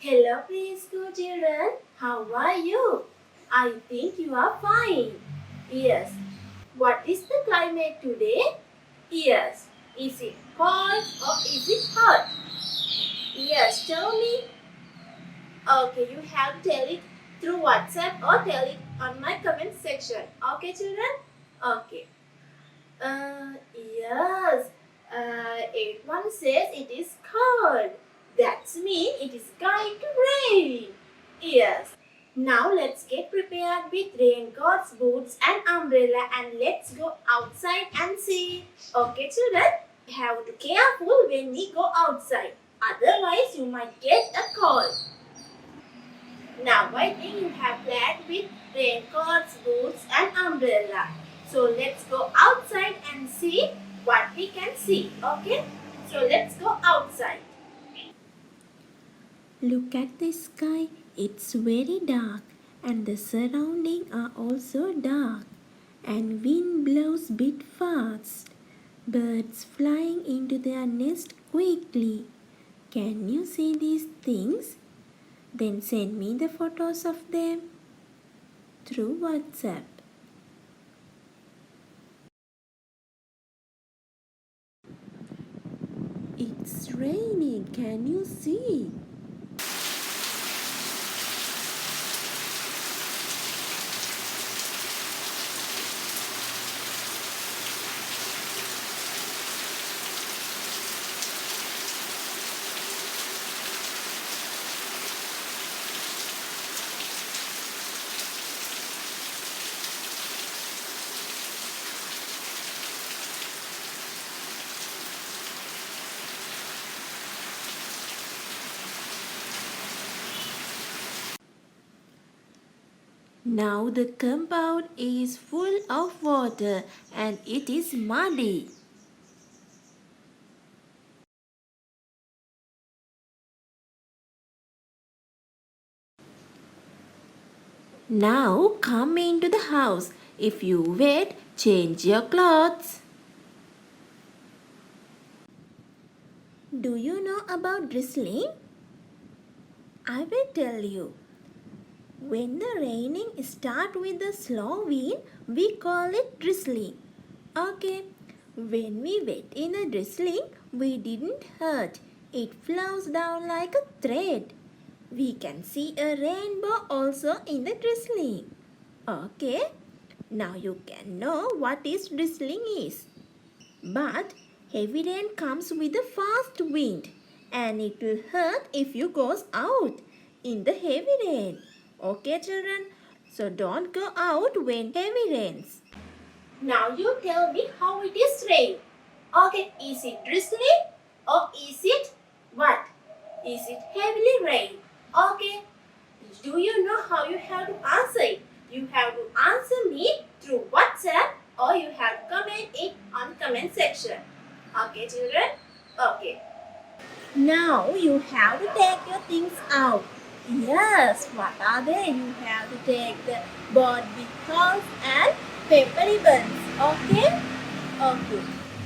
Hello, preschool children. How are you? I think you are fine. Yes. What is the climate today? Yes. Is it cold or is it hot? Yes, tell me. Okay, you have to tell it through WhatsApp or tell it on my comment section. Okay, children? Okay. Yes. Everyone says it is cold. That means it is going to rain. Yes. Now let's get prepared with raincoats, boots and umbrella and let's go outside and see. Okay children, we have to be careful when we go outside. Otherwise you might get a cold. Now I think you have planned with raincoats, boots and umbrella. So let's go outside and see what we can see. Okay? So let's go outside. Look at the sky, it's very dark and the surroundings are also dark and wind blows bit fast. Birds flying into their nest quickly. Can you see these things? Then send me the photos of them through WhatsApp. It's raining, can you see? Now the compound is full of water and it is muddy. Now come into the house. If you wet, change your clothes. Do you know about drizzling? I will tell you. When the raining starts with a slow wind, we call it drizzling. Okay. When we wet in a drizzling, we didn't hurt. It flows down like a thread. We can see a rainbow also in the drizzling. Okay. Now you can know what is drizzling is. But heavy rain comes with a fast wind and it will hurt if you goes out in the heavy rain. Okay children? So don't go out when heavy rains. Now you tell me how it is rain. Okay, is it drizzling or is it what? Is it heavily rain? Okay. Do you know how you have to answer it? You have to answer me through WhatsApp or you have to comment it on comment section. Okay children? Okay. Now you have to take your things out. Yes, what are they? You have to take the board with holes and paper ribbons. Okay? Okay.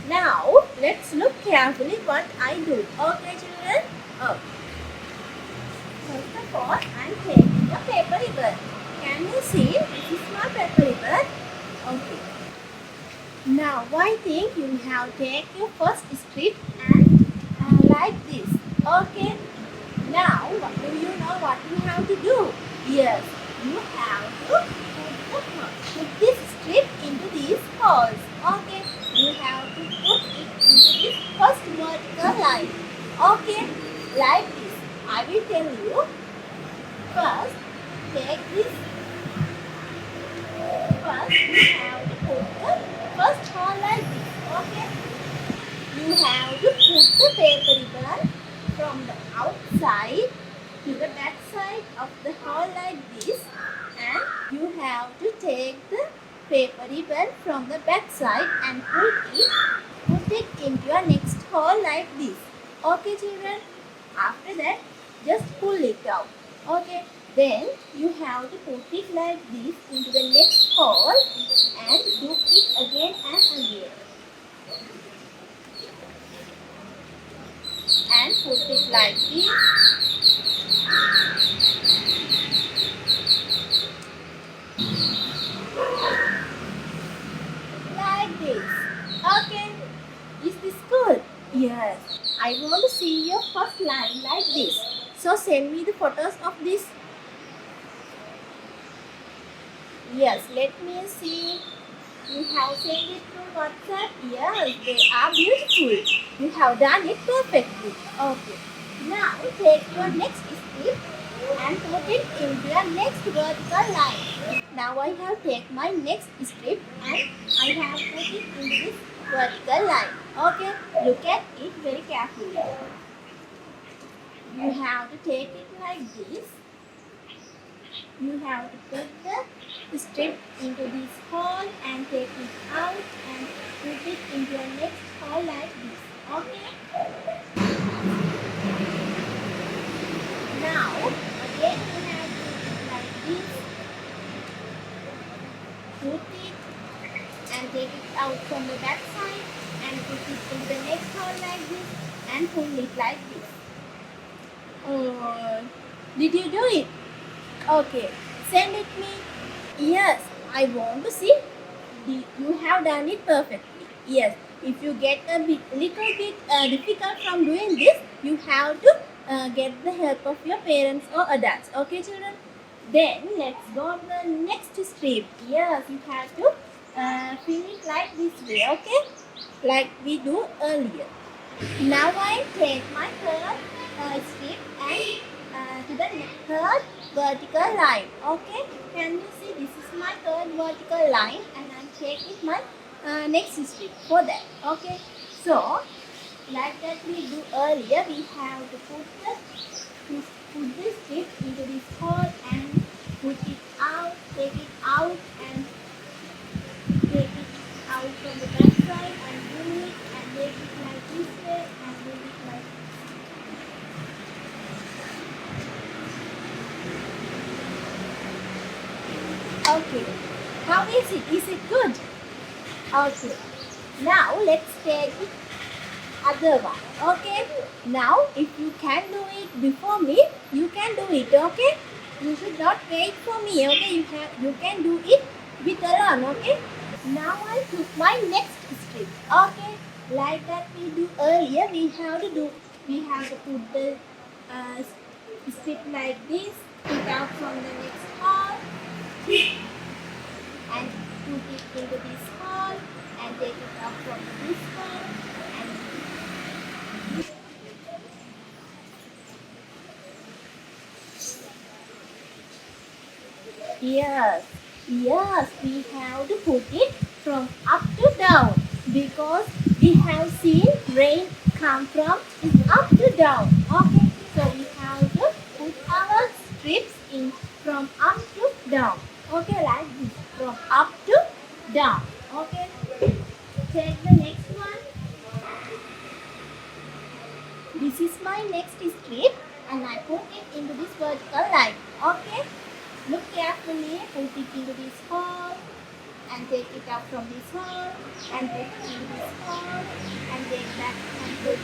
Now let's look carefully what I do. Okay children? Okay. First of all, I'm taking a paper ribbon. Can you see? This is my paper ribbon. Okay. Now, I think you have to take your first strip and like this. Okay. Now, do you know what you have to do? Yes, you have to put this strip into these holes. Okay. You have to put it into this first vertical line. Okay. Like this. I will tell you. First, take this. First, you have to put the first hole like this. Okay. You have to put the paper ribbon from the outside to the back side of the hole like this, and you have to take the paper ribbon from the back side and put it into your next hole like this. Okay children? After that, just pull it out. Okay. Then you have to put it like this into the next hole and do it again and again. And put it like this Like this. Okay. Is this good? Yes. I want to see your first line like this. So send me the photos of this. Yes, let me see. You have sent it through WhatsApp. Yes, they are beautiful. You have done it perfectly. Okay. Now take your next strip and put it into your next vertical line. Now I have taken my next strip and I have put it into this vertical line. Okay. Look at it very carefully. You have to take it like this. You have to put the strip into this hole and take it out and put it into your next hole like this. Okay? Now, again you have to do it like this. Put it and take it out from the back side and put it into the next hole like this and pull it like this. Did you do it? Okay. Send it me. Yes, I want to see. You have done it perfectly. Yes, if you get a little bit difficult from doing this, you have to get the help of your parents or adults. Okay, children? Then let's go to the next strip. Yes, you have to fill it like this way. Okay, like we do earlier. Now I take my third strip and to the third vertical line. Okay, can you see this is my third vertical line and I'm taking my next strip for that. Okay, so like that we do earlier, we have to put this strip into this hole and put it out, take it out and take it out from the back side and do it and make it like this way and do it like this. Okay. How is it? Is it good? Okay. Now let's take the other one. Okay. Now if you can do it before me, you can do it. Okay. You should not wait for me. Okay. You can do it with alone. Okay. Now I took my next strip. Okay, like that we do earlier. We have to put the uh, strip like this. Take out from the next hole and put it into this hole and take it out from this hole and yes, yes, we have to put it from up to down because we have seen rain come from up to down. Okay, so we have to put our strips in from up to down. Okay, like this, from up to down. Okay, take the next one. This is my next strip and I put it into this vertical line. Okay, look carefully, put it into this hole and take it out from this hole and put it into this hole and take that and put it.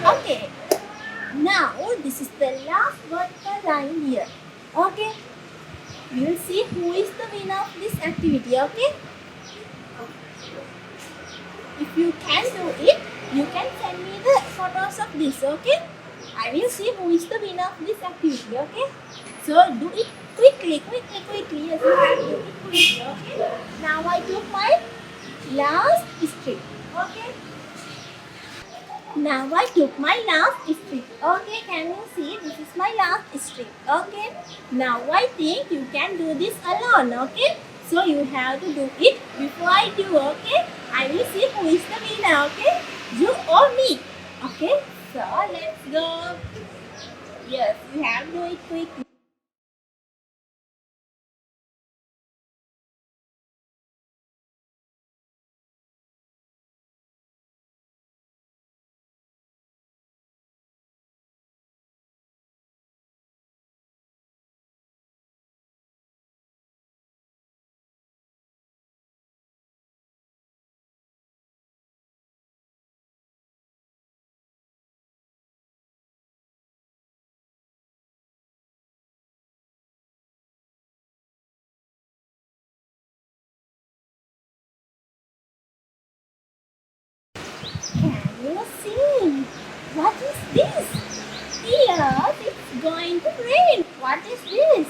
Okay, now this is the last vertical line here. Okay, we will see who is the winner of this activity. Okay, if you can do it, you can send me the photos of this. Okay, I will see who is the winner of this activity. Okay, so do it quickly. Yes, you have to do it quickly. Okay, now I took my last strip. Okay, now I took my last strip. Okay, can you see? This is my last strip. Okay, now I think you can do this alone. Okay, so you have to do it before I do. Okay, I will see who is the winner. Okay, you or me. Okay, so let's go. Yes, you have to do it quickly. Oh, see, what is this? Yes, it's going to rain. What is this?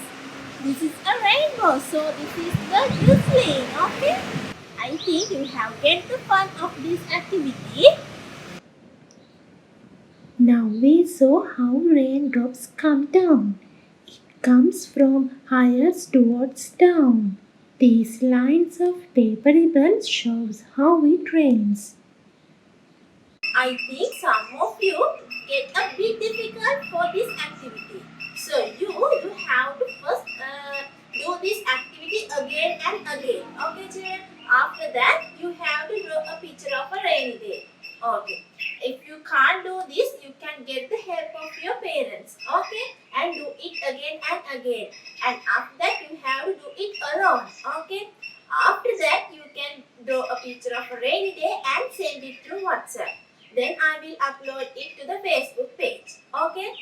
This is a rainbow, so this is the drizzling, okay? I think you have get the fun of this activity. Now we saw how raindrops come down. It comes from highest towards down. These lines of paper ribbon shows how it rains. I think some of you get a bit difficult for this activity. So you have to first do this activity again and again. Okay, children? After that, you have to draw a picture of a rainy day. Okay. If you can't do this, you can get the help of your parents. Okay? And do it again and again. And after that, you have to do it alone. Okay? After that, you can draw a picture of a rainy day and send it through WhatsApp. Then I will upload it to the Facebook page. Okay?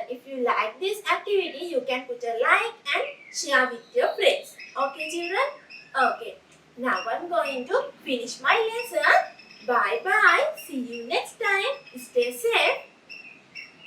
If you like this activity, you can put a like and share with your friends. Okay, children? Okay. Now I'm going to finish my lesson. Bye bye. See you next time. Stay safe.